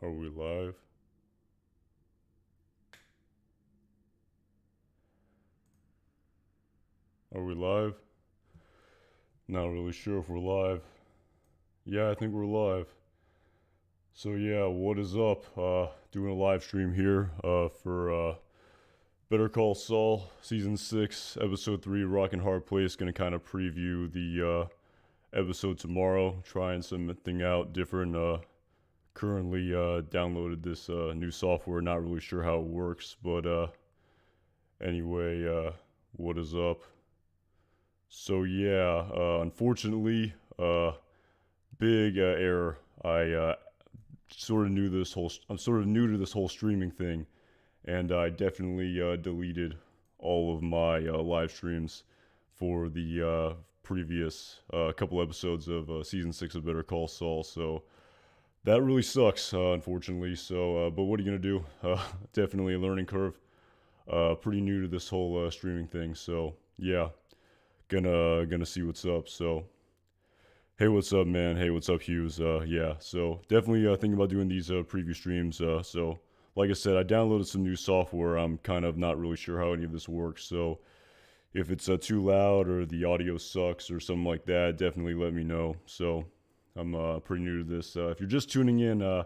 Are we live? Are we live? Not really sure if we're live. Yeah, I think we're live. So yeah, what is up? Doing a live stream here for Better Call Saul Season 6, Episode 3, Rock and Hard Place. Gonna kind of preview the episode tomorrow, trying something out different. Currently downloaded this new software, not really sure how it works, but anyway, what is up? So yeah, unfortunately, big error. I sort of knew this whole. I'm sort of new to this whole streaming thing, and I definitely deleted all of my live streams for the previous couple episodes of season 6 of Better Call Saul. So that really sucks, unfortunately. So, but what are you gonna do? Definitely a learning curve. Pretty new to this whole streaming thing. So yeah, gonna see what's up. So hey, what's up, man? Hey, what's up, Hughes? Yeah, so definitely thinking about doing these preview streams. So like I said, I downloaded some new software. I'm kind of not really sure how any of this works. So if it's too loud or the audio sucks or something like that, definitely let me know. So I'm pretty new to this. If you're just tuning in, I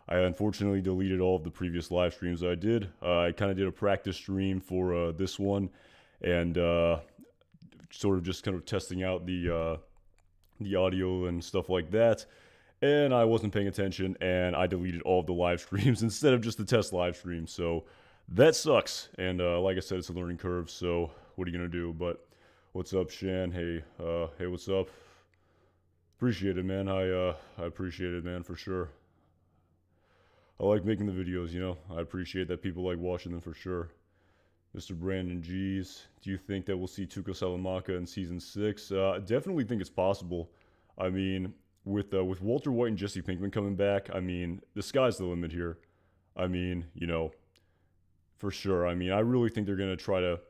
unfortunately deleted all of the previous live streams I did. I kind of did a practice stream for this one, and sort of just kind of testing out the audio and stuff like that. And I wasn't paying attention, and I deleted all of the live streams instead of just the test live stream. So that sucks. And like I said, it's a learning curve. So what are you gonna do? But what's up, Shan? Hey, hey, what's up? Appreciate it, man. I appreciate it, man, for sure. I like making the videos, you know. I appreciate that people like watching them for sure. Mr. Brandon G's, do you think that we'll see Tuco Salamanca in season 6? Definitely think it's possible. I mean, with Walter White and Jesse Pinkman coming back, I mean, the sky's the limit here. I mean, you know, for sure. I mean, I really think they're gonna try to.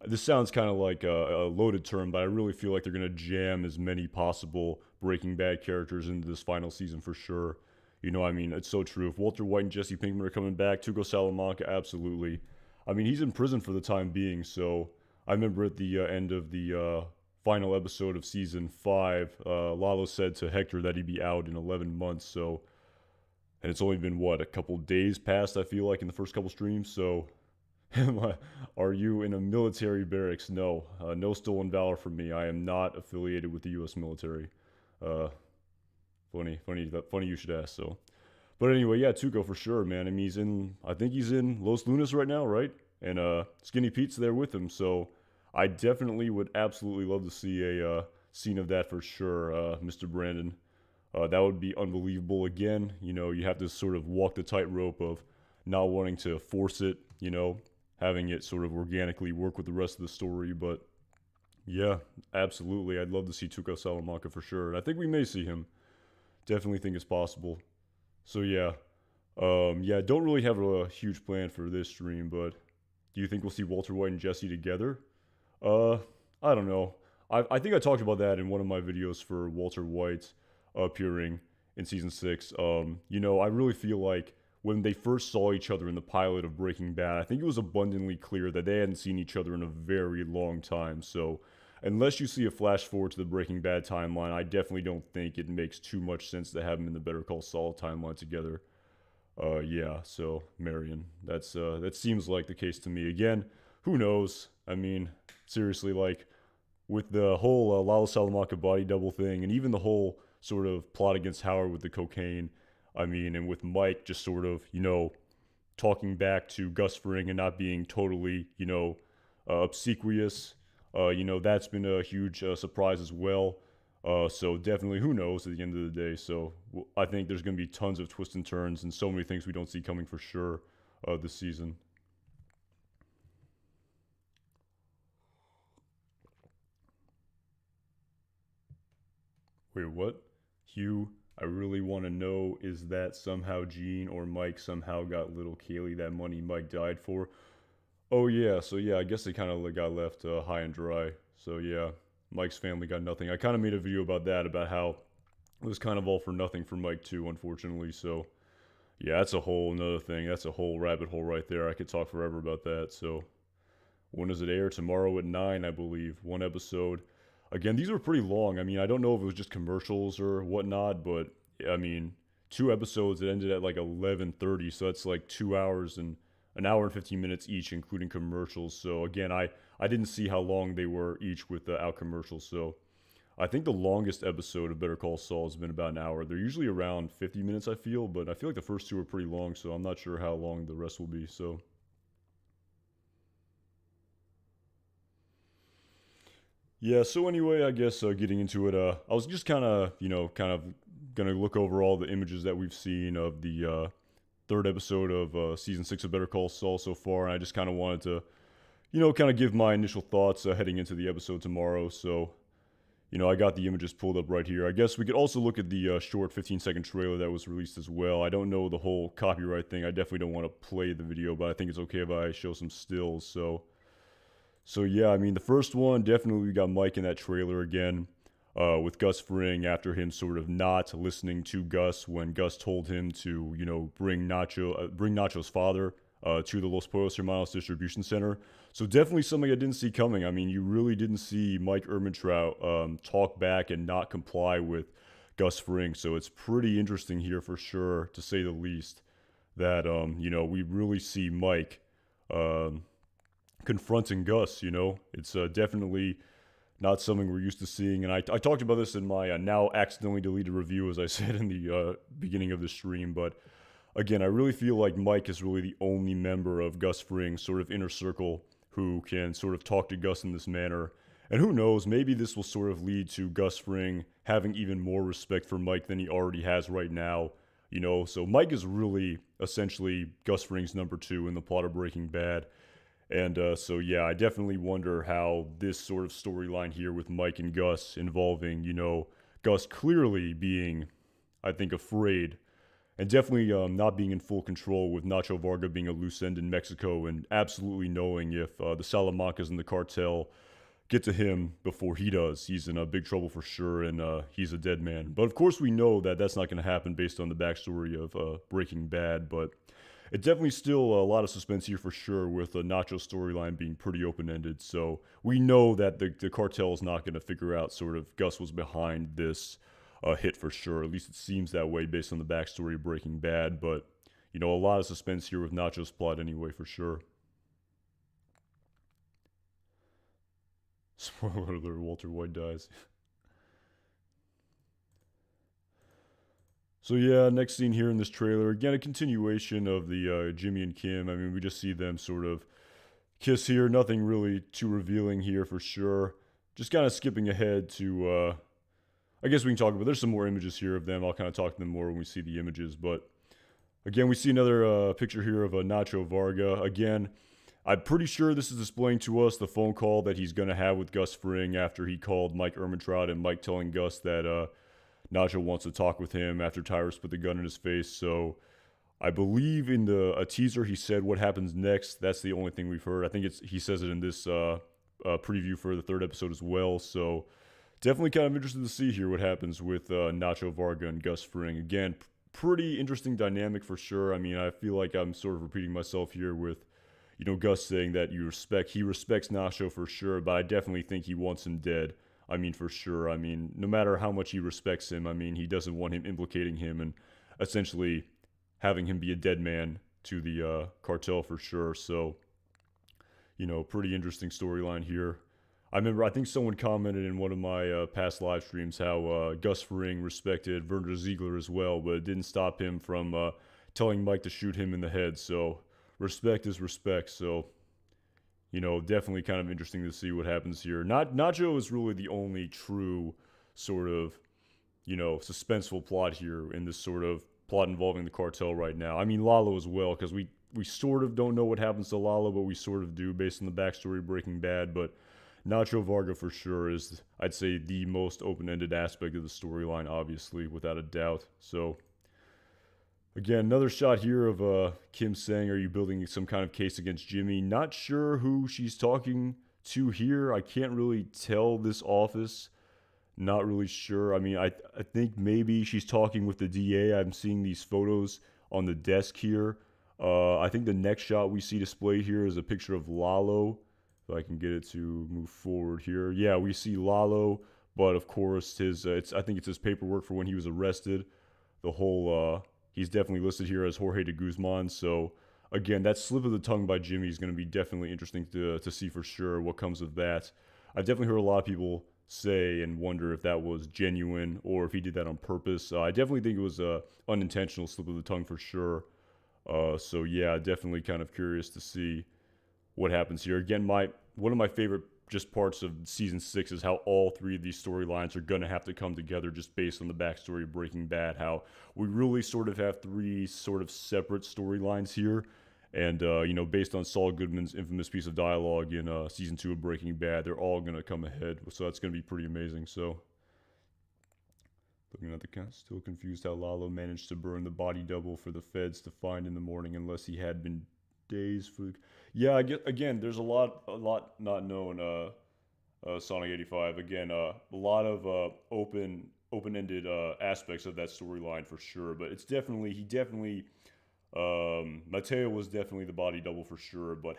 This sounds kind of like a loaded term, but I really feel like they're gonna jam as many possible Breaking Bad characters into this final season for sure. You know, I mean, it's so true. If Walter White and Jesse Pinkman are coming back, Tuco Salamanca, absolutely. I mean, he's in prison for the time being, so I remember at the end of the final episode of season 5, Lalo said to Hector that he'd be out in 11 months, so. And it's only been, what, a couple days past, I feel like, in the first couple streams, so. Are you in a military barracks? No. No stolen valor from me. I am not affiliated with the U.S. military. Uh, funny you should ask, so. But anyway, yeah, Tuco for sure, man. I mean, I think he's in Los Lunas right now, right? And Skinny Pete's there with him, so I definitely would absolutely love to see a scene of that for sure, Mr. Brandon. That would be unbelievable. Again, you know, you have to sort of walk the tightrope of not wanting to force it, you know, having it sort of organically work with the rest of the story. But yeah, absolutely. I'd love to see Tuco Salamanca for sure. And I think we may see him. Definitely think it's possible. So yeah, yeah, don't really have a huge plan for this stream, but do you think we'll see Walter White and Jesse together? Uh, I don't know. I think I talked about that in one of my videos for Walter White appearing in season 6. You know, I really feel like when they first saw each other in the pilot of Breaking Bad, I think it was abundantly clear that they hadn't seen each other in a very long time. So unless you see a flash forward to the Breaking Bad timeline, I definitely don't think it makes too much sense to have them in the Better Call Saul timeline together. Yeah, so Marion, that seems like the case to me. Again, who knows? I mean, seriously, like with the whole Lalo Salamanca body double thing, and even the whole sort of plot against Howard with the cocaine. I mean, and with Mike just sort of, you know, talking back to Gus Fring and not being totally, you know, obsequious. You know, that's been a huge surprise as well. So definitely, who knows at the end of the day. So I think there's going to be tons of twists and turns and so many things we don't see coming for sure this season. Wait, what? Hugh, I really want to know, is that somehow Gene or Mike somehow got little Kaylee that money Mike died for? Oh yeah, so yeah, I guess they kind of got left high and dry. So yeah, Mike's family got nothing. I kind of made a video about that, about how it was kind of all for nothing for Mike too, unfortunately. So Yeah, that's a whole another thing. That's a whole rabbit hole right there. I could talk forever about that. So, when does it air? Tomorrow at 9, I believe. One episode. Again, these are pretty long. I mean, I don't know if it was just commercials or whatnot, but I mean, two episodes that ended at like 11:30, so that's like 2 hours and an hour and 15 minutes each, including commercials. So again, I didn't see how long they were each without commercials. So I think the longest episode of Better Call Saul has been about an hour. They're usually around 50 minutes, I feel, but I feel like the first two are pretty long, so I'm not sure how long the rest will be. So yeah, so anyway, I guess getting into it, I was just kind of gonna look over all the images that we've seen of the third episode of season 6 of Better Call Saul so far, and I just kind of wanted to, kind of give my initial thoughts heading into the episode tomorrow. So, I got the images pulled up right here. I guess we could also look at the short 15-second trailer that was released as well. I don't know the whole copyright thing. I definitely don't want to play the video, but I think it's okay if I show some stills. So yeah, I mean, the first one, definitely we got Mike in that trailer again, with Gus Fring after him sort of not listening to Gus when Gus told him to, bring Nacho's father to the Los Pollos Hermanos distribution center. So definitely something I didn't see coming. I mean, you really didn't see Mike Ehrmantraut talk back and not comply with Gus Fring. So it's pretty interesting here for sure, to say the least, that we really see Mike um, confronting Gus. It's definitely not something we're used to seeing. And I talked about this in my now accidentally deleted review, as I said in the beginning of the stream. But again, I really feel like Mike is really the only member of Gus Fring's sort of inner circle who can sort of talk to Gus in this manner. And who knows, maybe this will sort of lead to Gus Fring having even more respect for Mike than he already has right now. So Mike is really essentially Gus Fring's number two in the plot of Breaking Bad. And so, yeah, I definitely wonder how this sort of storyline here with Mike and Gus involving, Gus clearly being, I think, afraid and definitely not being in full control, with Nacho Varga being a loose end in Mexico and absolutely knowing if the Salamancas and the cartel get to him before he does, he's in big trouble for sure, and he's a dead man. But of course, we know that that's not going to happen based on the backstory of Breaking Bad, but it definitely still a lot of suspense here for sure, with the Nacho storyline being pretty open-ended. So we know that the cartel is not going to figure out sort of Gus was behind this hit for sure. At least it seems that way based on the backstory of Breaking Bad. But, a lot of suspense here with Nacho's plot anyway for sure. Spoiler alert, Walter White dies. So yeah, next scene here in this trailer, again a continuation of the Jimmy and Kim. I mean, we just see them sort of kiss here. Nothing really too revealing here for sure. Just kind of skipping ahead to, I guess we can talk about. There's some more images here of them. I'll kind of talk to them more when we see the images. But again, we see another picture here of Nacho Varga. Again, I'm pretty sure this is displaying to us the phone call that he's going to have with Gus Fring after he called Mike Ehrmantraut, and Mike telling Gus that Nacho wants to talk with him after Tyrus put the gun in his face. So I believe in a teaser he said what happens next. That's the only thing we've heard. I think he says it in this preview for the third episode as well. So definitely kind of interested to see here what happens with Nacho Varga and Gus Fring. Again, pretty interesting dynamic for sure. I mean, I feel like I'm sort of repeating myself here with, Gus saying that he respects Nacho for sure, but I definitely think he wants him dead. I mean, for sure. I mean, no matter how much he respects him, I mean, he doesn't want him implicating him and essentially having him be a dead man to the cartel for sure. So, pretty interesting storyline here. I think someone commented in one of my past live streams how Gus Fring respected Werner Ziegler as well, but it didn't stop him from telling Mike to shoot him in the head. So, respect is respect. So, definitely kind of interesting to see what happens here. Nacho is really the only true sort of, suspenseful plot here in this sort of plot involving the cartel right now. I mean, Lalo as well, because we sort of don't know what happens to Lalo, but we sort of do based on the backstory of Breaking Bad. But Nacho Varga for sure is, I'd say, the most open-ended aspect of the storyline, obviously, without a doubt. So, again, another shot here of Kim saying, "Are you building some kind of case against Jimmy?" Not sure who she's talking to here. I can't really tell this office. Not really sure. I mean, I think maybe she's talking with the DA. I'm seeing these photos on the desk here. I think the next shot we see displayed here is a picture of Lalo. If I can get it to move forward here. Yeah, we see Lalo, but of course I think it's his paperwork for when he was arrested. The whole he's definitely listed here as Jorge de Guzman. So again, that slip of the tongue by Jimmy is going to be definitely interesting to see for sure what comes of that. I've definitely heard a lot of people say and wonder if that was genuine or if he did that on purpose. I definitely think it was a unintentional slip of the tongue for sure. So yeah, definitely kind of curious to see what happens here. Again, one of my favorite just parts of season 6 is how all three of these storylines are going to have to come together just based on the backstory of Breaking Bad. How we really sort of have three sort of separate storylines here. And, based on Saul Goodman's infamous piece of dialogue in season 2 of Breaking Bad, they're all going to come ahead. So that's going to be pretty amazing. So, looking at the count, still confused how Lalo managed to burn the body double for the feds to find in the morning unless he had been days for. Yeah, I get, again, there's a lot not known. Sonic 85. Again, a lot of open-ended aspects of that storyline for sure. But it's definitely Mateo was definitely the body double for sure. But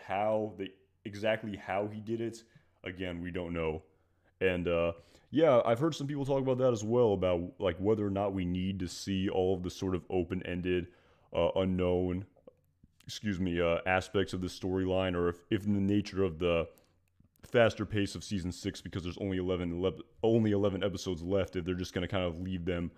exactly how he did it, again, we don't know. And yeah, I've heard some people talk about that as well, about like whether or not we need to see all of the sort of open-ended, unknown aspects of the storyline, or if in the nature of the faster pace of season 6, because there's only 11 episodes left, if they're just going to kind of leave them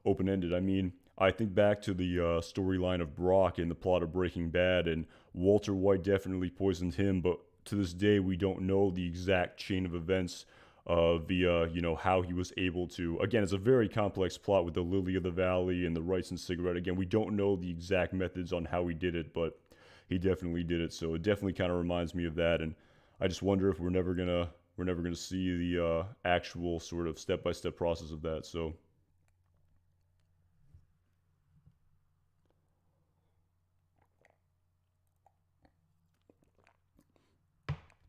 open-ended. I mean, I think back to the storyline of Brock in the plot of Breaking Bad, and Walter White definitely poisoned him, but to this day we don't know the exact chain of events via how he was able to. Again, it's a very complex plot with the Lily of the Valley and the rice and cigarette. Again, we don't know the exact methods on how he did it, but he definitely did it. So it definitely kind of reminds me of that, and I just wonder if we're never gonna see the actual sort of step-by-step process of that. So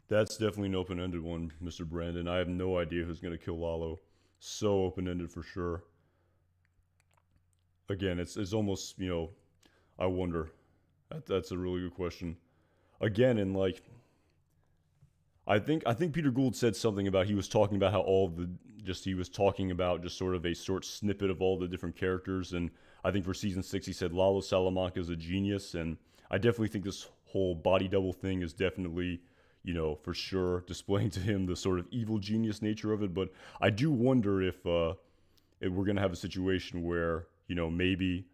that's definitely an open-ended one, Mr. Brandon. I have no idea who's gonna kill Lalo. So open-ended for sure. Again, it's almost I wonder. That's a really good question. Again, and like I think Peter Gould said something about, he was talking about how he was talking about just sort of a short snippet of all the different characters, and I think for season 6 he said Lalo Salamanca is a genius, and I definitely think this whole body double thing is definitely for sure displaying to him the sort of evil genius nature of it. But I do wonder if we're gonna have a situation where maybe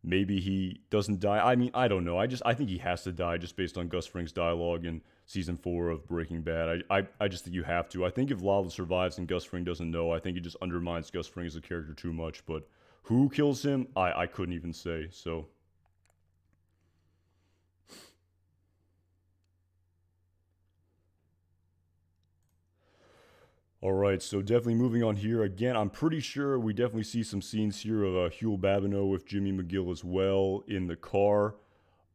he doesn't die. I mean, I don't know. I think he has to die just based on Gus Fring's dialogue in season 4 of Breaking Bad. I just think you have to. I think if Lalo survives and Gus Fring doesn't know, I think it just undermines Gus Fring as a character too much. But who kills him, I couldn't even say. So all right, so definitely moving on here. Again, I'm pretty sure we definitely see some scenes here of Huel Babineau with Jimmy McGill as well in the car.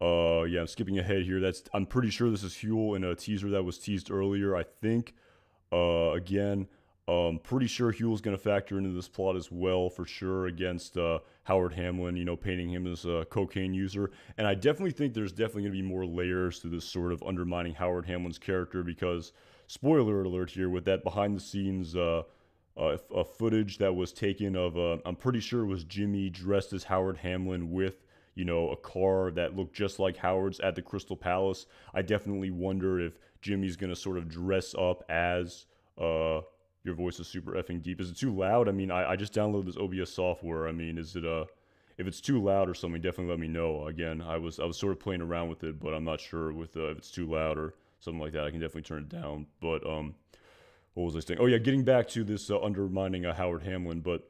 Yeah, I'm skipping ahead here. I'm pretty sure this is Huel in a teaser that was teased earlier, I think. Again, pretty sure Huel's going to factor into this plot as well, for sure, against Howard Hamlin, painting him as a cocaine user. And I definitely think there's definitely going to be more layers to this sort of undermining Howard Hamlin's character, because, spoiler alert here, with that behind-the-scenes footage that was taken of, I'm pretty sure it was Jimmy dressed as Howard Hamlin with, a car that looked just like Howard's at the Crystal Palace. I definitely wonder if Jimmy's going to sort of dress up as, your voice is super effing deep. Is it too loud? I mean, I just downloaded this OBS software. I mean, is it, if it's too loud or something, definitely let me know. Again, I was sort of playing around with it, but I'm not sure with, if it's too loud or something like that. I can definitely turn it down. But, what was I saying? Oh yeah, getting back to this undermining Howard Hamlin, but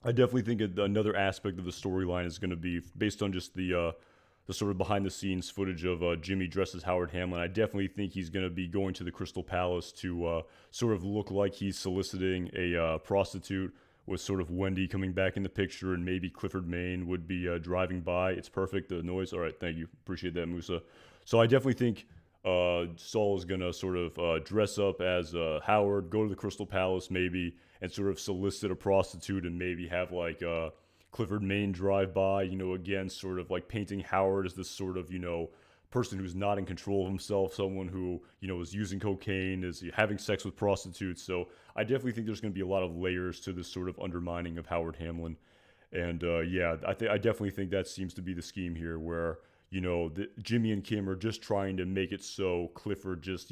I definitely think another aspect of the storyline is going to be based on just the sort of behind the scenes footage of Jimmy dressed as Howard Hamlin. I definitely think he's going to be going to the Crystal Palace to sort of look like he's soliciting a prostitute, with sort of Wendy coming back in the picture, and maybe Clifford Maine would be driving by. It's perfect, the noise. All right, thank you. Appreciate that, Musa. So I definitely think Saul is going to sort of dress up as Howard, go to the Crystal Palace maybe, and sort of solicit a prostitute, and maybe have like Clifford Maine drive by, again, sort of like painting Howard as this sort of, person who's not in control of himself, someone who, is using cocaine, is having sex with prostitutes. So I definitely think there's going to be a lot of layers to this sort of undermining of Howard Hamlin. And yeah, I definitely think that seems to be the scheme here, where Jimmy and Kim are just trying to make it so Clifford just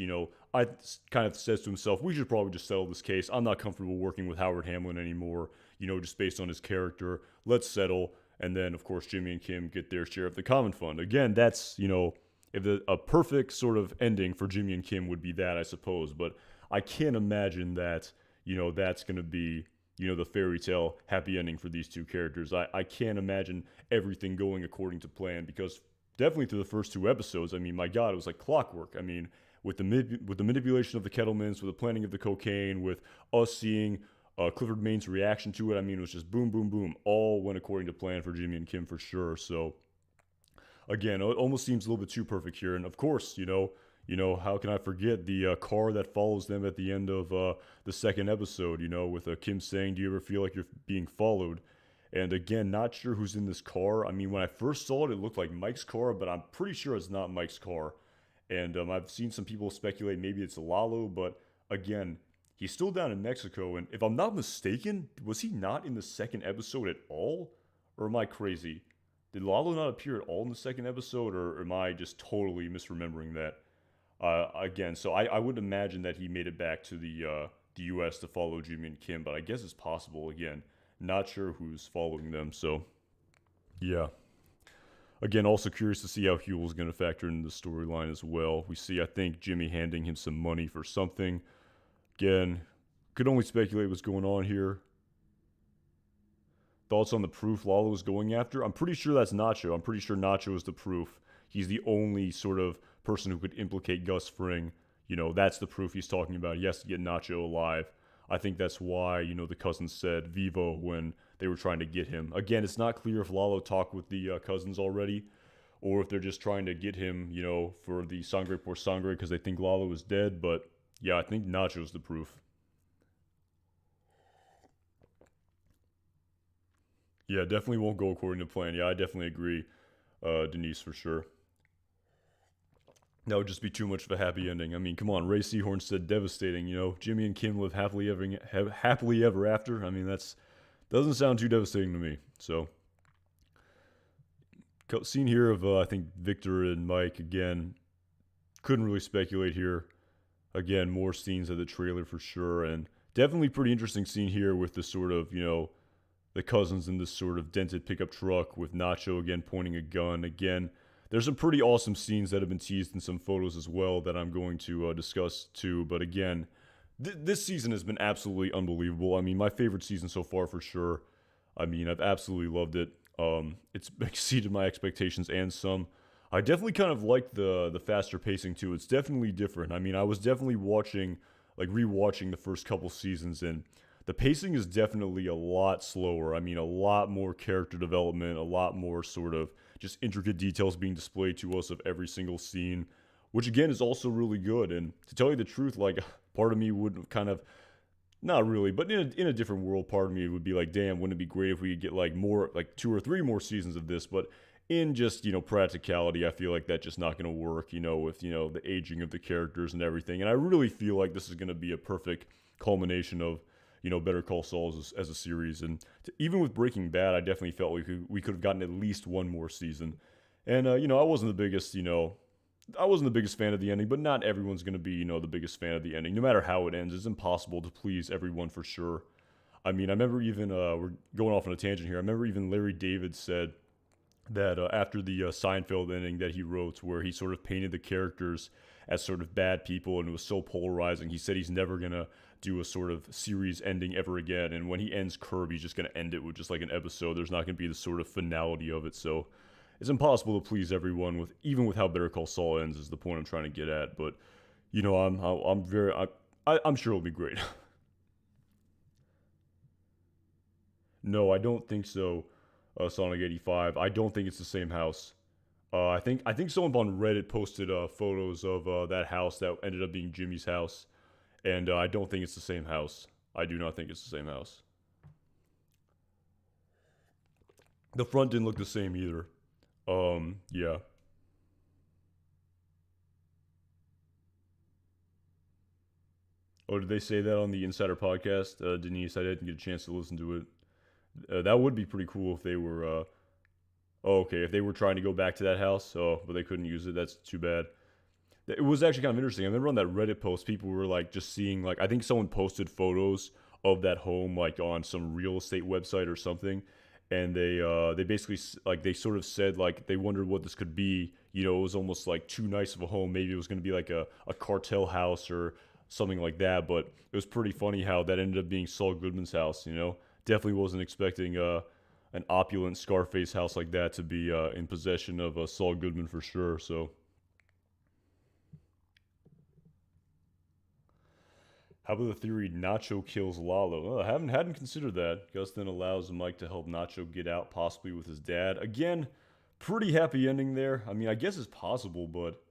I kind of says to himself, we should probably just settle this case. I'm not comfortable working with Howard Hamlin anymore. Just based on his character. Let's settle. And then of course Jimmy and Kim get their share of the common fund. Again, that's if a perfect sort of ending for Jimmy and Kim would be that, I suppose. But I can't imagine that that's going to be the fairy tale happy ending for these two characters. I can't imagine everything going according to plan, because definitely through the first two episodes, I mean, my God, it was like clockwork. I mean, with the manipulation of the Kettlemans, with the planning of the cocaine, with us seeing Clifford Maine's reaction to it, I mean, it was just boom, boom, boom. All went according to plan for Jimmy and Kim for sure. So, again, it almost seems a little bit too perfect here. And of course, how can I forget the car that follows them at the end of the second episode, with Kim saying, do you ever feel like you're being followed? And again, not sure who's in this car. I mean, when I first saw it, it looked like Mike's car, but I'm pretty sure it's not Mike's car. And I've seen some people speculate maybe it's Lalo, but again, he's still down in Mexico. And if I'm not mistaken, was he not in the second episode at all? Or am I crazy? Did Lalo not appear at all in the second episode, or am I just totally misremembering that? Again, so I would imagine that he made it back to the U.S. to follow Jimmy and Kim, but I guess it's possible. Again, not sure who's following them, so yeah. Again, also curious to see how Huel's going to factor into the storyline as well. We see, I think, Jimmy handing him some money for something. Again, could only speculate what's going on here. Thoughts on the proof Lalo is going after? I'm pretty sure that's Nacho. I'm pretty sure Nacho is the proof. He's the only sort of person who could implicate Gus Fring. That's the proof he's talking about. He has to get Nacho alive. I think that's why, the cousins said Vivo when they were trying to get him. Again, it's not clear if Lalo talked with the cousins already, or if they're just trying to get him, for the Sangre por Sangre because they think Lalo is dead. But yeah, I think Nacho's the proof. Yeah, definitely won't go according to plan. Yeah, I definitely agree, Denise, for sure. That would just be too much of a happy ending. I mean, come on, Ray Seahorn said devastating. Jimmy and Kim live happily ever after. I mean, that's doesn't sound too devastating to me. So, scene here of I think Victor and Mike again. Couldn't really speculate here. Again, more scenes of the trailer for sure, and definitely pretty interesting scene here with the sort of the cousins in this sort of dented pickup truck with Nacho again pointing a gun again. There's some pretty awesome scenes that have been teased in some photos as well that I'm going to discuss too. But again, this season has been absolutely unbelievable. I mean, my favorite season so far for sure. I mean, I've absolutely loved it. It's exceeded my expectations and some. I definitely kind of like the faster pacing too. It's definitely different. I mean, I was definitely rewatching the first couple seasons, and the pacing is definitely a lot slower. I mean, a lot more character development, a lot more sort of just intricate details being displayed to us of every single scene, which again is also really good. And to tell you the truth, like, part of me would kind of, not really, but in a different world, part of me would be like, damn, wouldn't it be great if we could get like more, like 2 or 3 more seasons of this? But in just, practicality, I feel like that's just not going to work, with, the aging of the characters and everything. And I really feel like this is going to be a perfect culmination of, Better Call Saul as a series. And even with Breaking Bad, I definitely felt like we could have gotten at least one more season. And, I wasn't the biggest, I wasn't the biggest fan of the ending, but not everyone's going to be, the biggest fan of the ending. No matter how it ends, it's impossible to please everyone for sure. I mean, I remember even, we're going off on a tangent here, I remember even Larry David said that after the Seinfeld ending that he wrote, where he sort of painted the characters as sort of bad people, and it was so polarizing, he said he's never going to do a sort of series ending ever again, and when he ends Curb, he's just going to end it with just like an episode. There's not going to be the sort of finality of it, so it's impossible to please everyone even with how Better Call Saul ends, is the point I'm trying to get at. But I'm sure it'll be great. No, I don't think so. Sonic 85. I don't think it's the same house. I think someone on Reddit posted photos of that house that ended up being Jimmy's house, and I don't think it's the same house. I do not think it's the same house. The front didn't look the same either. Yeah. Oh, did they say that on the Insider podcast, Denise? I didn't get a chance to listen to it. That would be pretty cool if they were. Oh, okay, if they were trying to go back to that house, oh, but they couldn't use it. That's too bad. It was actually kind of interesting. I remember on that Reddit post, people were like just seeing like I think someone posted photos of that home like on some real estate website or something, and they basically like they sort of said like they wondered what this could be. You know, it was almost like too nice of a home. Maybe it was going to be like a cartel house or something like that. But it was pretty funny how that ended up being Saul Goodman's house. You know, definitely wasn't expecting an opulent Scarface house like that to be in possession of Saul Goodman for sure. So how about the theory Nacho kills Lalo? Oh, I haven't hadn't considered that. Gus then allows Mike to help Nacho get out, possibly with his dad. Again, pretty happy ending there. I mean, I guess it's possible, but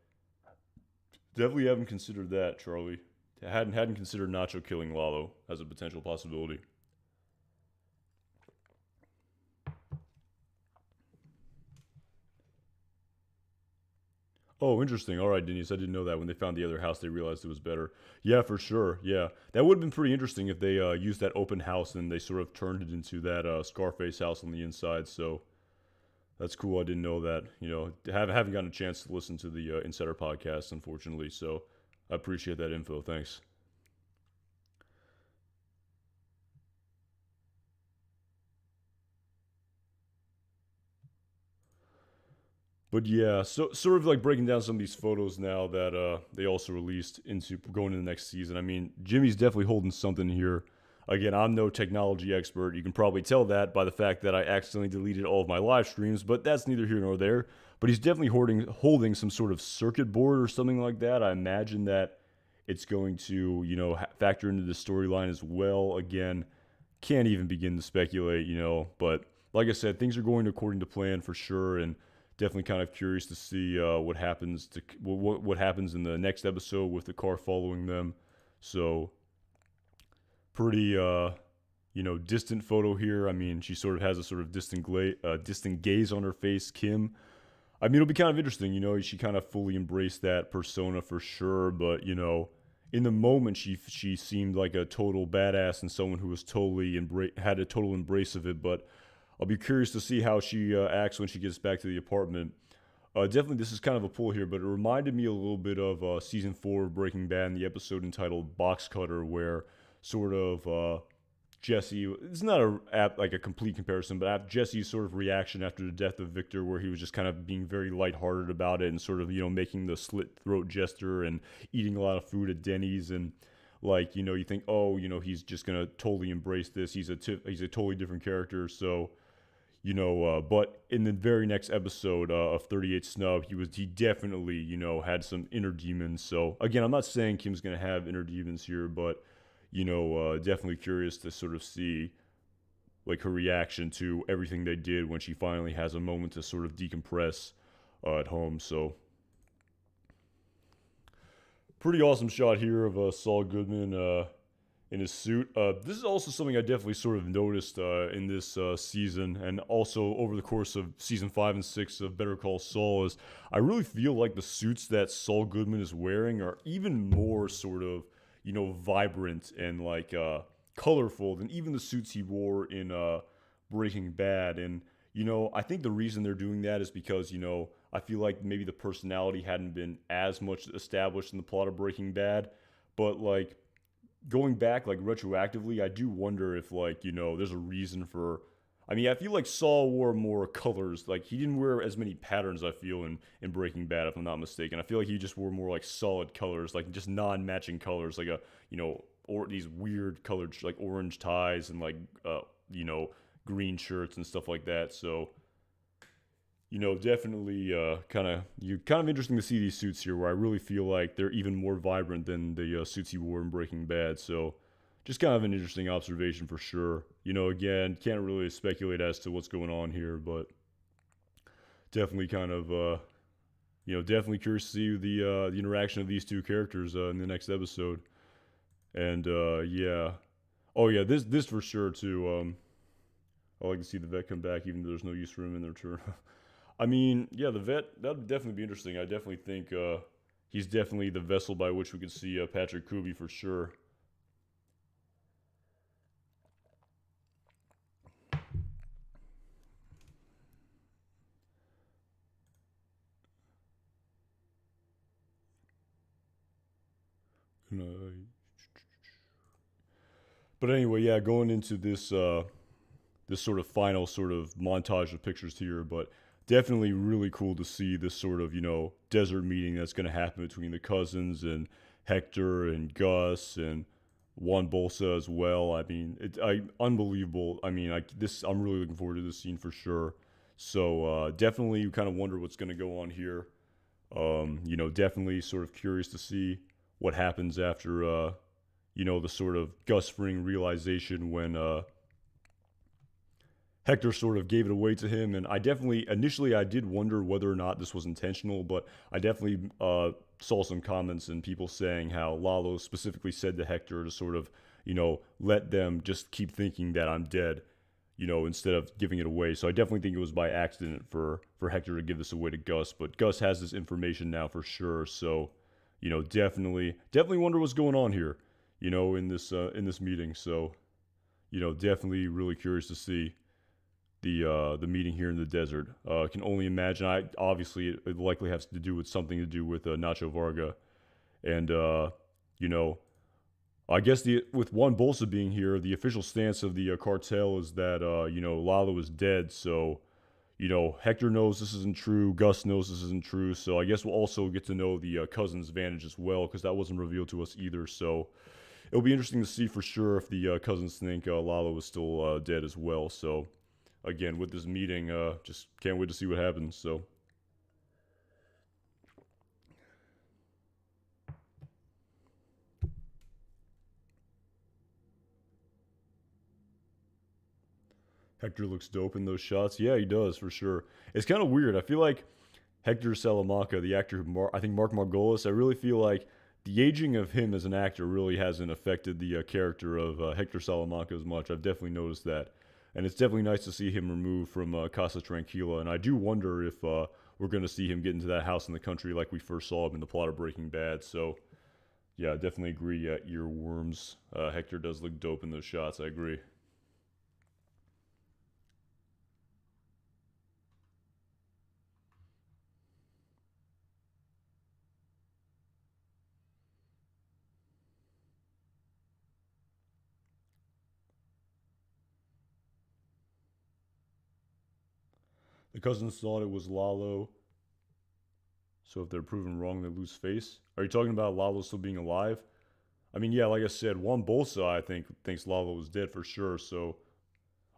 definitely haven't considered that, Charlie. Hadn't considered Nacho killing Lalo as a potential possibility. Oh, interesting. All right, Denise, I didn't know that. When they found the other house, they realized it was better. Yeah, for sure. Yeah, that would have been pretty interesting if they used that open house and they sort of turned it into that Scarface house on the inside. So that's cool. I didn't know that. You know, haven't gotten a chance to listen to the Insider podcast, unfortunately. So I appreciate that info. Thanks. But yeah, so sort of like breaking down some of these photos now that they also released into going into the next season. I mean, Jimmy's definitely holding something here. Again, I'm no technology expert. You can probably tell that by the fact that I accidentally deleted all of my live streams, but that's neither here nor there. But he's definitely holding some sort of circuit board or something like that. I imagine that it's going to, you know, factor into the storyline as well. Again, can't even begin to speculate, you know. But like I said, things are going according to plan for sure, and definitely kind of curious to see what happens in the next episode with the car following them. So pretty distant photo here. I mean, she sort of has a sort of distant gaze on her face. Kim. I mean, it'll be kind of interesting. You know, she kind of fully embraced that persona for sure, but you know, in the moment, she seemed like a total badass and someone who was had a total embrace of it. But I'll be curious to see how she acts when she gets back to the apartment. Definitely, this is kind of a pull here, but it reminded me a little bit of season 4 of Breaking Bad, in the episode entitled "Box Cutter," where sort of Jesse. It's not like a complete comparison, but Jesse's sort of reaction after the death of Victor, where he was just kind of being very lighthearted about it and sort of making the slit throat gesture and eating a lot of food at Denny's and. Like you think, oh, he's just gonna totally embrace this. He's a totally different character. So but in the very next episode of 38 Snub, he definitely, had some inner demons. So again, I'm not saying Kim's gonna have inner demons here, but definitely curious to sort of see like her reaction to everything they did when she finally has a moment to sort of decompress at home. So pretty awesome shot here of Saul Goodman in his suit. This is also something I definitely sort of noticed in this season, and also over the course of season 5 and 6 of Better Call Saul. Is I really feel like the suits that Saul Goodman is wearing are even more sort of vibrant and like colorful than even the suits he wore in Breaking Bad. And I think the reason they're doing that is because I feel like maybe the personality hadn't been as much established in the plot of Breaking Bad, but like going back like retroactively, I do wonder if like there's a reason for. I mean, I feel like Saul wore more colors. Like he didn't wear as many patterns. I feel in Breaking Bad, if I'm not mistaken. I feel like he just wore more like solid colors, like just non-matching colors, like or these weird colored like orange ties and like green shirts and stuff like that. So definitely kind of interesting to see these suits here, where I really feel like they're even more vibrant than the suits he wore in Breaking Bad. So just kind of an interesting observation for sure. Again, can't really speculate as to what's going on here, but definitely kind of definitely curious to see the interaction of these two characters in the next episode. And yeah, oh yeah, this for sure too. I like to see the vet come back, even though there's no use for him in the return. I mean, yeah, the vet, that would definitely be interesting. I definitely think he's definitely the vessel by which we could see Patrick Kubi for sure. And, but anyway, yeah, going into this sort of final sort of montage of pictures here, but definitely really cool to see this sort of, desert meeting that's going to happen between the cousins and Hector and Gus and Juan Bolsa as well. I mean, unbelievable. I mean, I'm really looking forward to this scene for sure. So definitely, you kind of wonder what's going to go on here. Definitely sort of curious to see what happens after, the sort of Gus Fring realization when Hector sort of gave it away to him, and I definitely initially I did wonder whether or not this was intentional, but I definitely saw some comments and people saying how Lalo specifically said to Hector to sort of let them just keep thinking that I'm dead, instead of giving it away. So I definitely think it was by accident for Hector to give this away to Gus, but Gus has this information now for sure. So definitely wonder what's going on here, in this meeting. So definitely really curious to see the meeting here in the desert. Can only imagine. Obviously it likely has to do with something to do with Nacho Varga, and you know I guess with Juan Bolsa being here, the official stance of the cartel is that Lalo is dead. So Hector knows this isn't true. Gus knows this isn't true. So I guess we'll also get to know the cousin's Vantage as well, because that wasn't revealed to us either. So it'll be interesting to see for sure if the cousins think Lalo is still dead as well. So again, with this meeting, just can't wait to see what happens. So Hector looks dope in those shots. Yeah, he does for sure. It's kind of weird. I feel like Hector Salamanca, the actor, I think Mark Margolis. I really feel like the aging of him as an actor really hasn't affected the character of Hector Salamanca as much. I've definitely noticed that, and it's definitely nice to see him removed from Casa Tranquila. And I do wonder if we're going to see him get into that house in the country like we first saw him in the plot of Breaking Bad. So yeah, I definitely agree. Yeah, earworms. Hector does look dope in those shots. I agree. The cousins thought it was Lalo, so if they're proven wrong, they lose face. Are you talking about Lalo still being alive? I mean, yeah, like I said, Juan Bolsa, I think, thinks Lalo is dead for sure. So,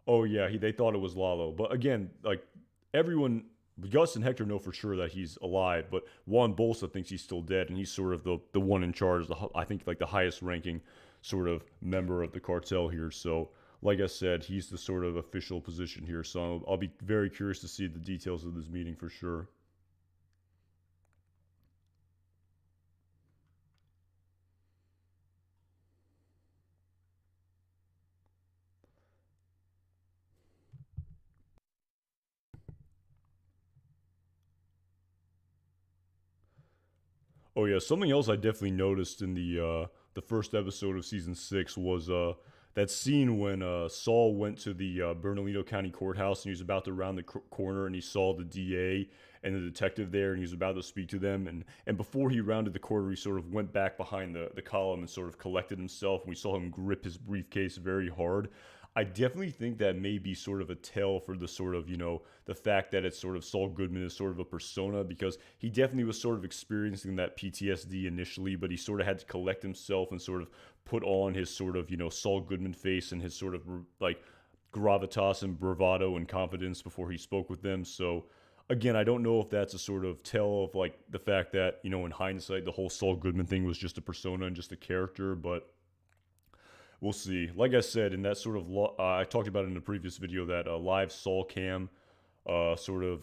oh yeah, they thought it was Lalo. But again, like everyone, Gus and Hector know for sure that he's alive, but Juan Bolsa thinks he's still dead, and he's sort of the one in charge. I think like the highest ranking sort of member of the cartel here. So, like I said, he's the sort of official position here. So I'll be very curious to see the details of this meeting for sure. Oh yeah, something else I definitely noticed in the first episode of season 6 was that scene when Saul went to the Bernalillo County Courthouse and he was about to round the corner and he saw the DA and the detective there and he was about to speak to them and before he rounded the corner he sort of went back behind the column and sort of collected himself and we saw him grip his briefcase very hard. I definitely think that may be sort of a tell for the sort of, the fact that it's sort of Saul Goodman is sort of a persona because he definitely was sort of experiencing that PTSD initially, but he sort of had to collect himself and sort of put on his sort of, Saul Goodman face and his sort of like gravitas and bravado and confidence before he spoke with them. So, again, I don't know if that's a sort of tell of like the fact that, in hindsight, the whole Saul Goodman thing was just a persona and just a character, but we'll see. Like I said, in that sort of, I talked about it in the previous video, that live Saul Cam sort of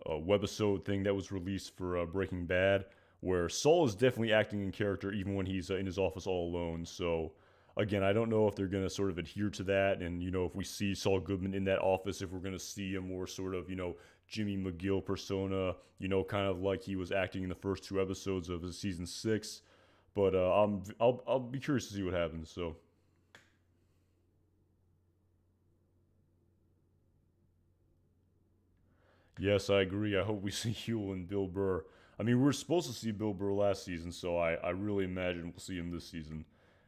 webisode thing that was released for Breaking Bad, where Saul is definitely acting in character even when he's in his office all alone. So again, I don't know if they're going to sort of adhere to that. And, if we see Saul Goodman in that office, if we're going to see a more sort of, Jimmy McGill persona, kind of like he was acting in the first two episodes of season 6. But I'll be curious to see what happens. So, yes, I agree. I hope we see Huel and Bill Burr. I mean, we were supposed to see Bill Burr last season, so I really imagine we'll see him this season.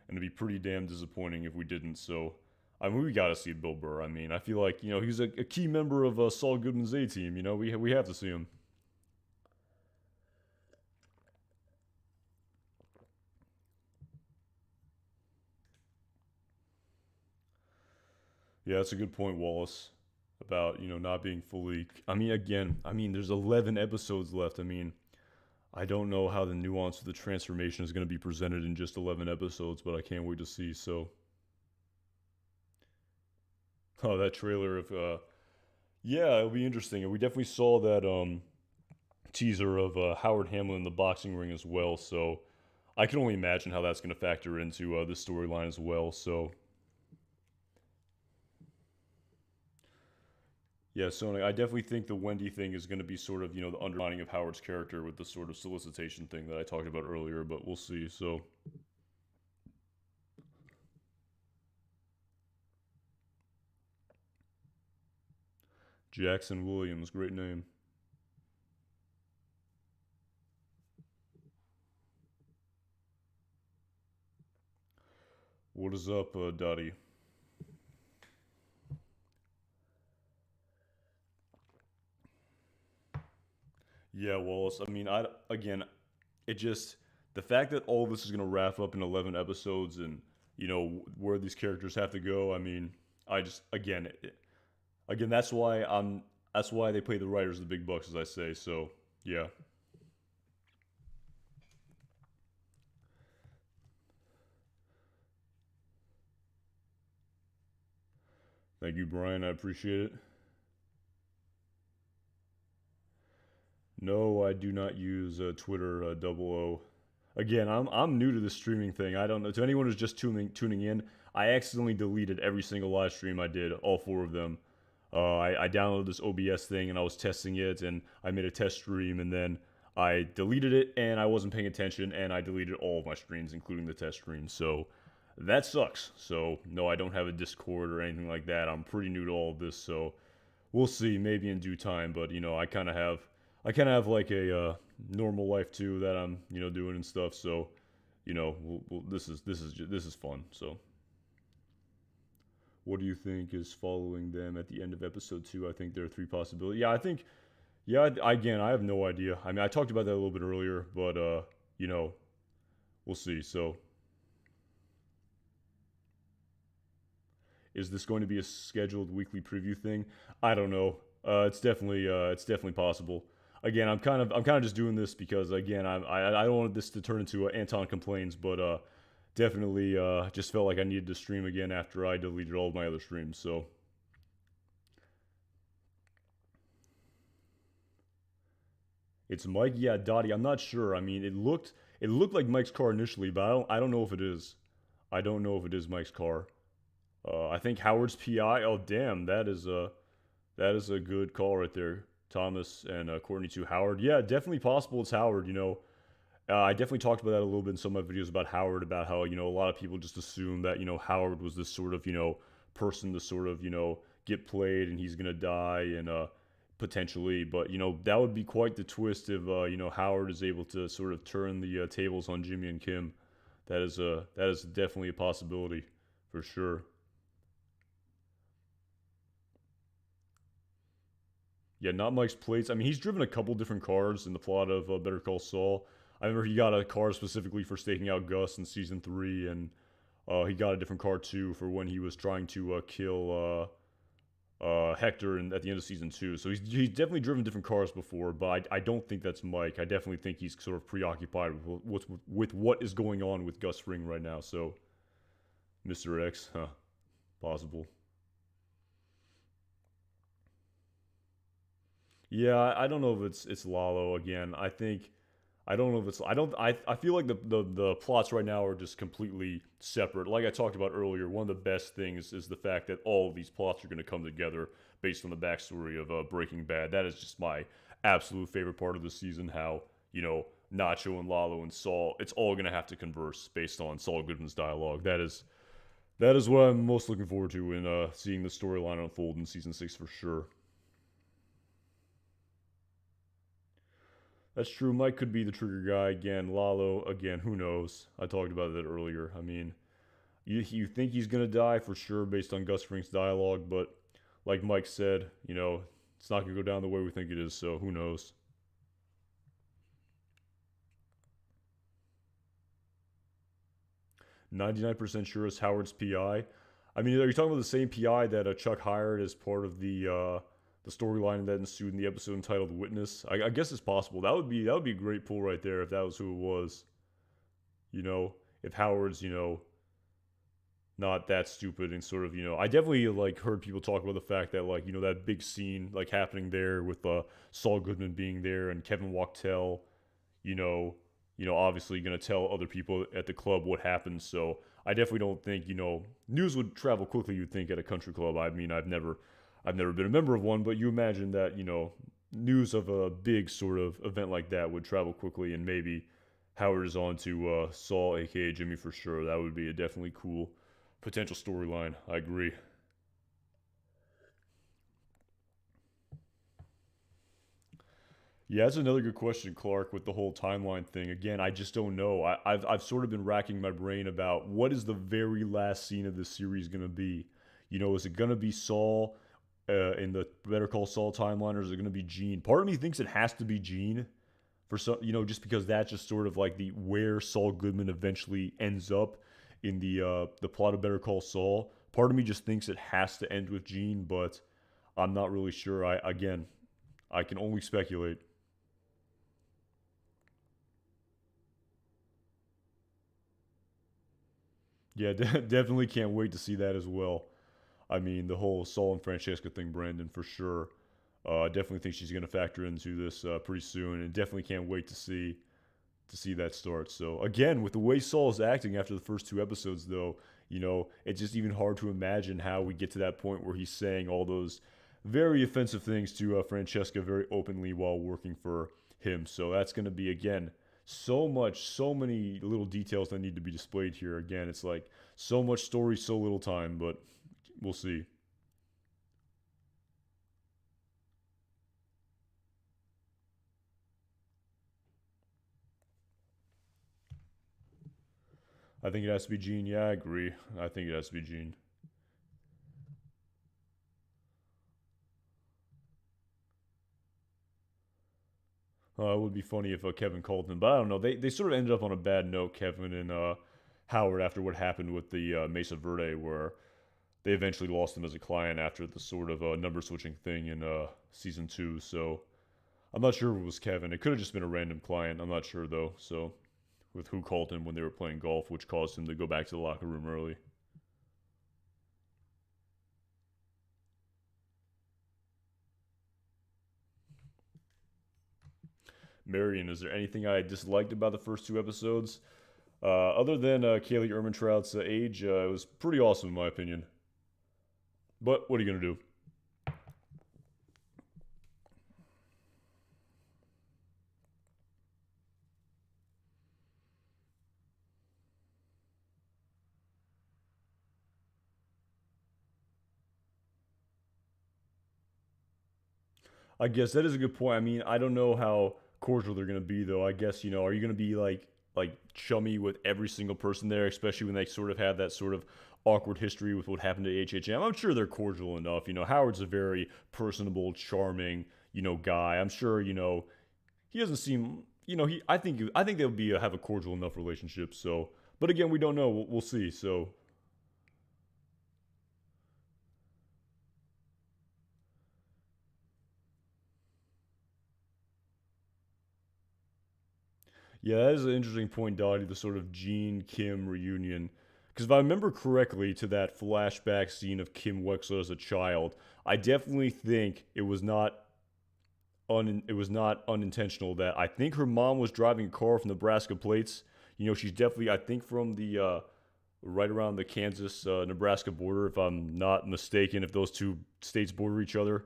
And it'd be pretty damn disappointing if we didn't. So, I mean, we got to see Bill Burr. I mean, I feel like, he's a key member of Saul Goodman's A team. We have to see him. Yeah, that's a good point, Wallace, about, not being fully. I mean, again, there's 11 episodes left. I mean, I don't know how the nuance of the transformation is going to be presented in just 11 episodes, but I can't wait to see. So, oh, that trailer of yeah, it'll be interesting. We definitely saw that teaser of Howard Hamlin in the boxing ring as well. So, I can only imagine how that's going to factor into this storyline as well. So, yeah, so I definitely think the Wendy thing is going to be sort of, the undermining of Howard's character with the sort of solicitation thing that I talked about earlier, but we'll see. So, Jackson Williams, great name. What is up, Dottie? Yeah, Wallace. I mean, I again, it just the fact that all this is going to wrap up in 11 episodes and where these characters have to go. I mean, I just again that's why they pay the writers the big bucks, as I say. So yeah, thank you, Brian. I appreciate it. No, I do not use Twitter double O. Again, I'm new to this streaming thing. I don't know. To anyone who's just tuning in, I accidentally deleted every single live stream I did, all four of them. I downloaded this OBS thing and I was testing it, and I made a test stream, and then I deleted it and I wasn't paying attention, and I deleted all of my streams, including the test stream. So that sucks. So no, I don't have a Discord or anything like that. I'm pretty new to all of this, so we'll see. Maybe in due time, but I kind of have like a normal life too that I'm doing and stuff. So this is fun. So what do you think is following them at the end of episode 2? I think there are three possibilities. Yeah, I think. Yeah, again, I have no idea. I mean, I talked about that a little bit earlier, but you know, we'll see. So, is this going to be a scheduled weekly preview thing? I don't know. It's definitely possible. Again, I'm kind of just doing this because again, I don't want this to turn into Anton complains, but definitely just felt like I needed to stream again after I deleted all of my other streams. So it's Mike, yeah, Dottie. I'm not sure. I mean, it looked like Mike's car initially, but I don't know if it is. I don't know if it is Mike's car. I think Howard's PI. Oh damn, that is a good call right there. Thomas and Courtney to Howard. Yeah, definitely possible it's Howard. I definitely talked about that a little bit in some of my videos about Howard, about how a lot of people just assume that Howard was this sort of person to sort of get played and he's gonna die and potentially, but that would be quite the twist if Howard is able to sort of turn the tables on Jimmy and Kim. That is definitely a possibility for sure. Yeah, not Mike's plates. I mean, he's driven a couple different cars in the plot of Better Call Saul. I remember he got a car specifically for staking out Gus in season 3, and he got a different car too for when he was trying to kill Hector at the end of season 2. So he's definitely driven different cars before, but I don't think that's Mike. I definitely think he's sort of preoccupied with what is going on with Gus Fring right now. So Mr. X, huh? Possible. Yeah, I don't know if it's Lalo again. I think I don't know if it's I feel like the plots right now are just completely separate. Like I talked about earlier, one of the best things is the fact that all of these plots are going to come together based on the backstory of Breaking Bad. That is just my absolute favorite part of the season. How Nacho and Lalo and Saul, it's all going to have to converse based on Saul Goodman's dialogue. That is what I'm most looking forward to in seeing the storyline unfold in season 6 for sure. That's true. Mike could be the trigger guy again. Lalo again. Who knows? I talked about that earlier. I mean, you think he's gonna die for sure based on Gus Fring's dialogue, but like Mike said, it's not gonna go down the way we think it is. So who knows? 99% sure it's Howard's PI. I mean, are you talking about the same PI that Chuck hired as part of the storyline that ensued in the episode entitled "Witness"? I guess it's possible. That would be a great pull right there if that was who it was. If Howard's not that stupid and sort of I definitely like heard people talk about the fact that like that big scene like happening there with Saul Goodman being there and Kevin Wachtel, you know, obviously going to tell other people at the club what happened. So I definitely don't think news would travel quickly. You'd think at a country club. I mean, I've never been a member of one, but you imagine that news of a big sort of event like that would travel quickly, and maybe Howard is on to Saul, aka Jimmy, for sure. That would be a definitely cool potential storyline. I agree. Yeah, that's another good question, Clark, with the whole timeline thing. Again, I just don't know. I've sort of been racking my brain about what is the very last scene of this series going to be. Is it going to be Saul in the Better Call Saul timeline, or is it going to be Gene? Part of me thinks it has to be Gene for some, just because that's just sort of like the where Saul Goodman eventually ends up in the plot of Better Call Saul. Part of me just thinks it has to end with Gene, but I'm not really sure. I can only speculate. Yeah, definitely can't wait to see that as well. I mean, the whole Saul and Francesca thing, Brandon, for sure. I definitely think she's going to factor into this pretty soon, and definitely can't wait to see that start. So again, with the way Saul is acting after the first two episodes, though, it's just even hard to imagine how we get to that point where he's saying all those very offensive things to Francesca very openly while working for him. So that's going to be again so many little details that need to be displayed here. Again, it's like so much story, so little time, but we'll see. I think it has to be Gene. Yeah, I agree. I think it has to be Gene. It would be funny if Kevin called him, but I don't know. They sort of ended up on a bad note, Kevin and Howard, after what happened with the Mesa Verde, where they eventually lost him as a client after the sort of number switching thing in season 2. So I'm not sure if it was Kevin. It could have just been a random client. I'm not sure though. So with who called him when they were playing golf, which caused him to go back to the locker room early. Marion, is there anything I disliked about the first two episodes? Other than Kaylee Ehrmantraut's age, it was pretty awesome in my opinion. But what are you gonna do? I guess that is a good point. I mean, I don't know how cordial they're gonna be though. I guess are you gonna be like chummy with every single person there, especially when they sort of have that sort of awkward history with what happened to HHM. I'm sure they're cordial enough. Howard's a very personable, charming, guy. I'm sure he doesn't seem he. I think they'll be have a cordial enough relationship. So, but again, we don't know. We'll see. So yeah, that is an interesting point, Dottie, the sort of Gene Kim reunion. Because if I remember correctly to that flashback scene of Kim Wexler as a child, I definitely think it was not. it was not unintentional. That I think her mom was driving a car from Nebraska plates. She's definitely, I think, from the right around the Kansas Nebraska border, if I'm not mistaken. If those two states border each other,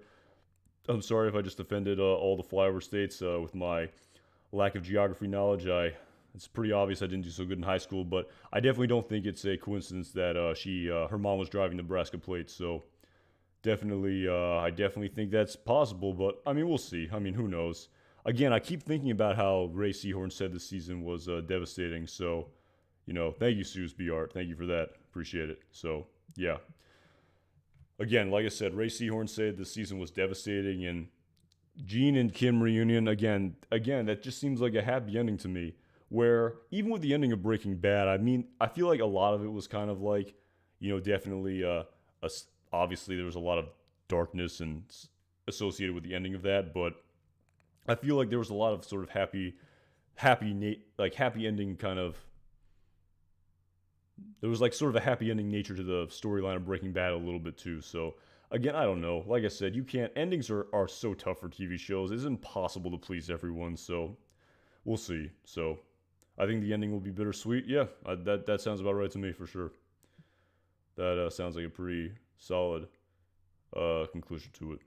I'm sorry if I just offended all the flyover states with my lack of geography knowledge. It's pretty obvious I didn't do so good in high school, but I definitely don't think it's a coincidence that her mom was driving Nebraska plates. So definitely, I definitely think that's possible. But I mean, we'll see. I mean, who knows? Again, I keep thinking about how Ray Seahorn said this season was devastating. So thank you, Suze B. Art. Thank you for that. Appreciate it. So yeah, again, like I said, Ray Seahorn said this season was devastating, and Gene and Kim reunion again. That just seems like a happy ending to me. Where even with the ending of Breaking Bad, I mean, I feel like a lot of it was kind of like, definitely, obviously there was a lot of darkness and associated with the ending of that, but I feel like there was a lot of sort of happy ending kind of. There was like sort of a happy ending nature to the storyline of Breaking Bad a little bit too. So again, I don't know. Like I said, you can't. Endings are so tough for TV shows. It's impossible to please everyone. So we'll see. So I think the ending will be bittersweet. Yeah, that sounds about right to me for sure. That sounds like a pretty solid conclusion to it.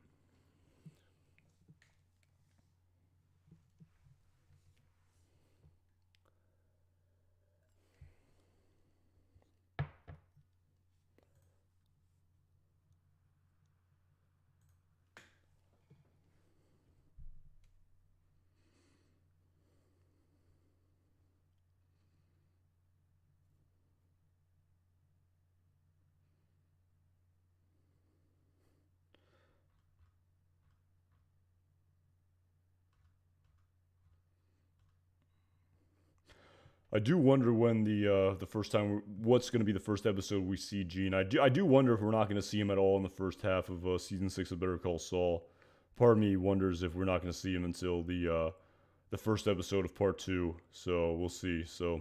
I do wonder when the first time what's going to be the first episode we see Gene. I do wonder if we're not going to see him at all in the first half of season 6 of Better Call Saul. Part of me wonders if we're not going to see him until the first episode of part 2. So we'll see. So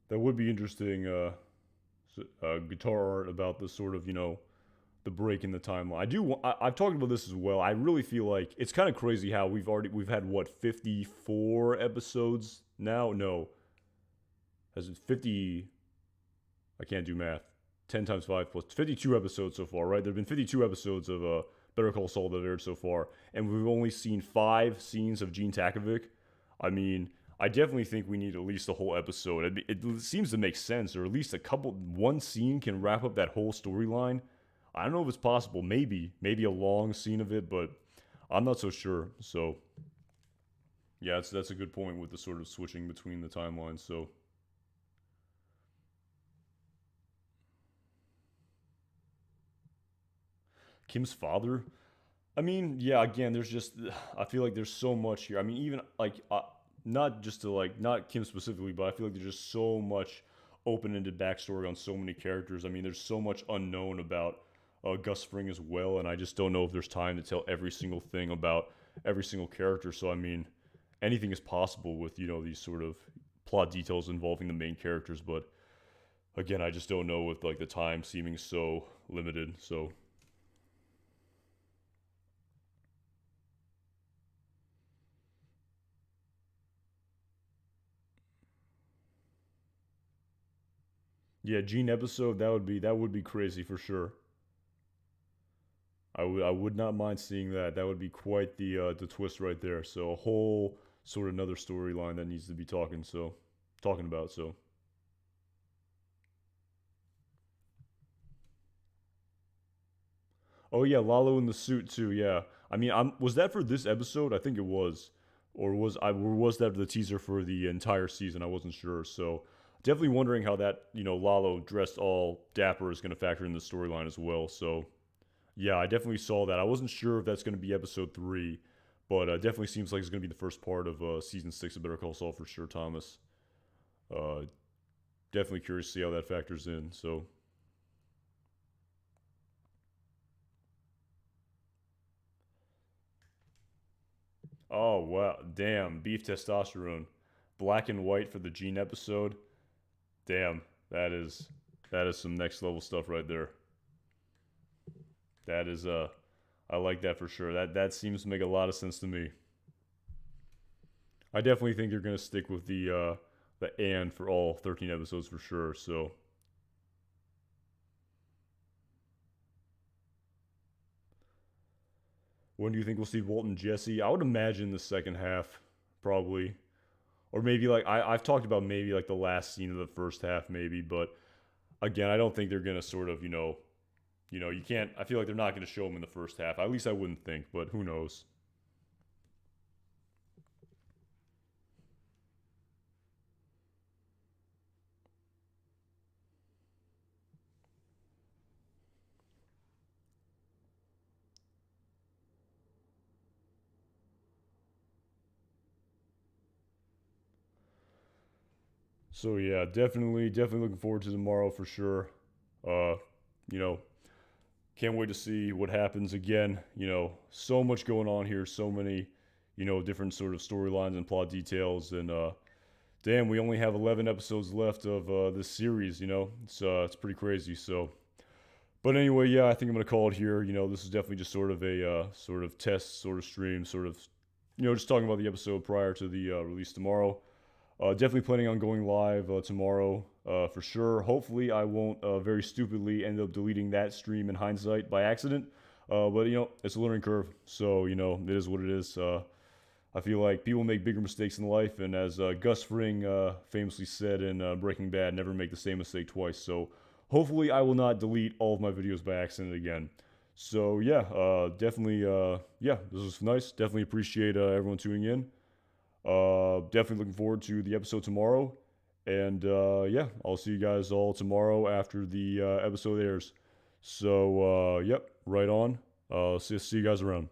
that would be interesting. Guitar art about the sort of the break in the timeline. I've talked about this as well. I really feel like it's kind of crazy how we've had what 54 episodes now. No, has it 50? I can't do math. 10 times 5 plus 52 episodes so far, right? There have been 52 episodes of Better Call Saul that have aired so far, and we've only seen 5 scenes of Gene Takovic. I mean, I definitely think we need at least a whole episode. It seems to make sense, or at least one scene can wrap up that whole storyline. I don't know if it's possible. Maybe a long scene of it, but I'm not so sure. So, yeah, that's a good point with the sort of switching between the timelines. So, Kim's father. I mean, yeah. Again, there's just I feel like there's so much here. I mean, even like not just to like not Kim specifically, but I feel like there's just so much open-ended backstory on so many characters. I mean, there's so much unknown about Gus Fring as well, and I just don't know if there's time to tell every single thing about every single character. So I mean, anything is possible with these sort of plot details involving the main characters, but again, I just don't know with like the time seeming so limited. So yeah, Gene episode that would be crazy for sure. I would not mind seeing that. That would be quite the twist right there. So a whole sort of another storyline that needs to be talking about. So oh yeah, Lalo in the suit too. Yeah, I mean, was that for this episode? I think it was, or was that the teaser for the entire season? I wasn't sure. So definitely wondering how that Lalo dressed all dapper is going to factor in the storyline as well. So yeah, I definitely saw that. I wasn't sure if that's going to be episode 3, But definitely seems like it's going to be the first part of season 6 of Better Call Saul for sure, Thomas. Uh, Definitely curious to see how that factors in. So, oh wow, damn, beef testosterone, black and white for the Gene episode. Damn, that is that is some next level stuff right there. That is I like that for sure. That seems to make a lot of sense to me. I definitely think you're gonna stick with the and for all 13 episodes for sure. So when do you think we'll see Walt and Jesse? I would imagine the second half, probably, or maybe like I've talked about maybe like the last scene of the first half, maybe. But again, I don't think they're gonna sort of you can't. I feel like they're not gonna show them in the first half. At least I wouldn't think, but who knows? So yeah, definitely looking forward to tomorrow for sure. Uh, you know, can't wait to see what happens again. So much going on here, so many, different sort of storylines and plot details, and damn, we only have 11 episodes left of this series. It's pretty crazy. So, but anyway, yeah, I think I'm gonna call it here. This is definitely just sort of a sort of test, sort of stream, sort of, just talking about the episode prior to the release tomorrow. Definitely planning on going live tomorrow for sure. Hopefully, I won't very stupidly end up deleting that stream in hindsight by accident. But it's a learning curve, so it is what it is. I feel like people make bigger mistakes in life, and as Gus Fring famously said in Breaking Bad, never make the same mistake twice. So hopefully, I will not delete all of my videos by accident again. So yeah, definitely, yeah, this was nice. Definitely appreciate everyone tuning in. Definitely looking forward to the episode tomorrow. And yeah, I'll see you guys all tomorrow after the episode airs. So, yep, right on. See you guys around.